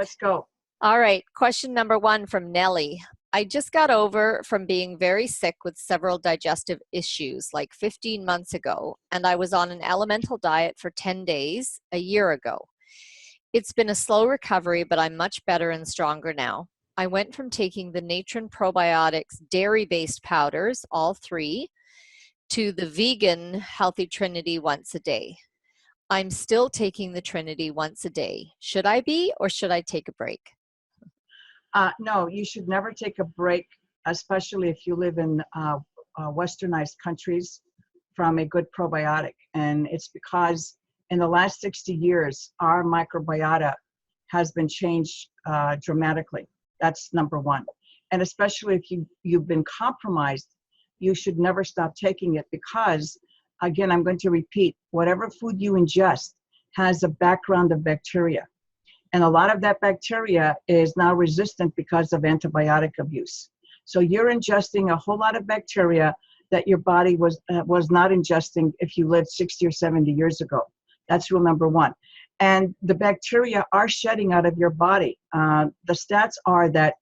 Let's go. All right. Question number 1 from Nellie. I just got over from being very sick with several digestive issues like 15 months ago, and I was on an elemental diet for 10 days a year ago. It's been a slow recovery, but I'm much better and stronger now. I went from taking the Natron Probiotics dairy-based powders, all 3, to the vegan Healthy Trinity once a day. I'm still taking the Trinity once a day. Should I be, or should I take a break? No, you should never take a break, especially if you live in westernized countries, from a good probiotic. And it's because in the last 60 years, our microbiota has been changed dramatically. That's number 1. And especially if you've been compromised, you should never stop taking it because, again, I'm going to repeat, whatever food you ingest has a background of bacteria. And a lot of that bacteria is now resistant because of antibiotic abuse. So you're ingesting a whole lot of bacteria that your body was not ingesting if you lived 60 or 70 years ago. That's rule number 1. And the bacteria are shedding out of your body. The stats are that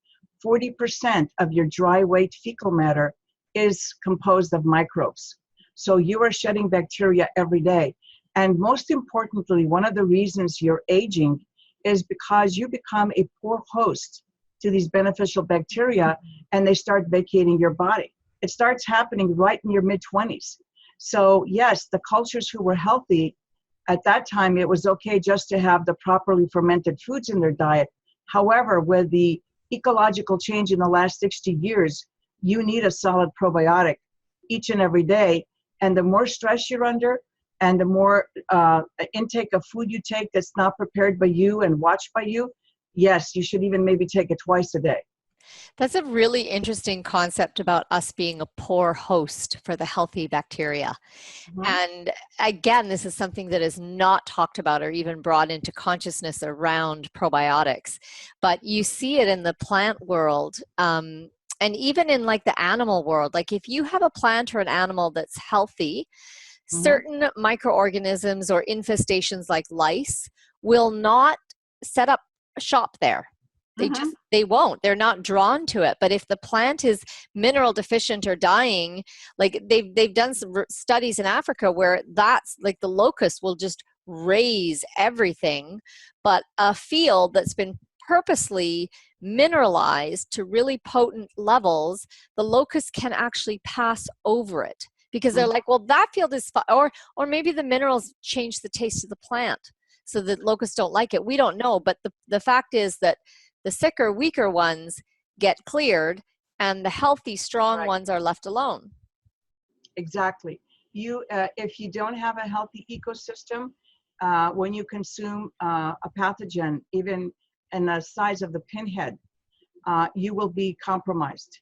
40% of your dry weight fecal matter is composed of microbes. So you are shedding bacteria every day. And most importantly, one of the reasons you're aging is because you become a poor host to these beneficial bacteria and they start vacating your body. It starts happening right in your mid-20s. So yes, the cultures who were healthy, at that time, it was okay just to have the properly fermented foods in their diet. However, with the ecological change in the last 60 years, you need a solid probiotic each and every day. And the more stress you're under, and the more intake of food you take that's not prepared by you and watched by you, yes, you should even maybe take it twice a day. That's a really interesting concept about us being a poor host for the healthy bacteria. Mm-hmm. And again, this is something that is not talked about or even brought into consciousness around probiotics. But you see it in the plant world, and even in like the animal world. Like if you have a plant or an animal that's healthy, certain microorganisms or infestations like lice will not set up shop there. They won't. They're not drawn to it. But if the plant is mineral deficient or dying, like they've done some studies in Africa where that's like the locust will just raise everything, but a field that's been purposely mineralized to really potent levels, the locust can actually pass over it. Because they're like, well, that field is fine. Or maybe the minerals change the taste of the plant so that locusts don't like it. We don't know. But the fact is that the sicker, weaker ones get cleared and the healthy, strong ones are left alone. Exactly. If you don't have a healthy ecosystem, when you consume a pathogen, even in the size of the pinhead, you will be compromised,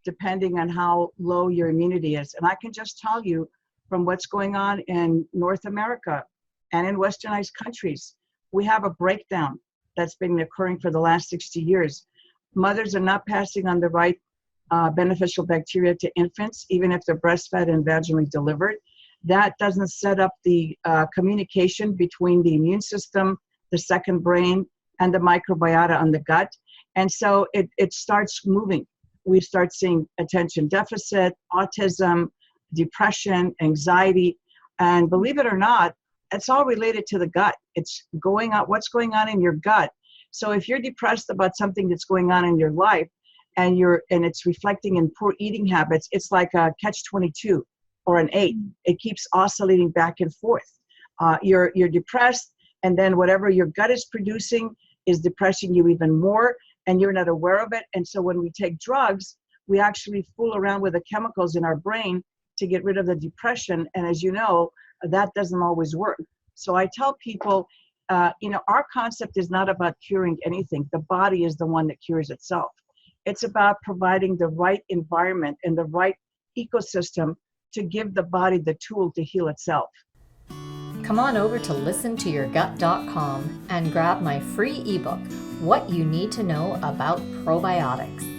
depending on how low your immunity is. And I can just tell you from what's going on in North America and in westernized countries, we have a breakdown that's been occurring for the last 60 years. Mothers are not passing on the right beneficial bacteria to infants, even if they're breastfed and vaginally delivered. That doesn't set up the communication between the immune system, the second brain, and the microbiota on the gut. And so it starts moving. We start seeing attention deficit, autism, depression, anxiety, and believe it or not, it's all related to the gut. It's going on, what's going on in your gut. So if you're depressed about something that's going on in your life and it's reflecting in poor eating habits, it's like a catch-22 or an 8. It keeps oscillating back and forth. You're depressed, and then whatever your gut is producing is depressing you even more, and you're not aware of it. And so when we take drugs, we actually fool around with the chemicals in our brain to get rid of the depression. And as you know, that doesn't always work. So I tell people, our concept is not about curing anything. The body is the one that cures itself. It's about providing the right environment and the right ecosystem to give the body the tool to heal itself. Come on over to listentoyourgut.com and grab my free ebook, What You Need to Know About Probiotics.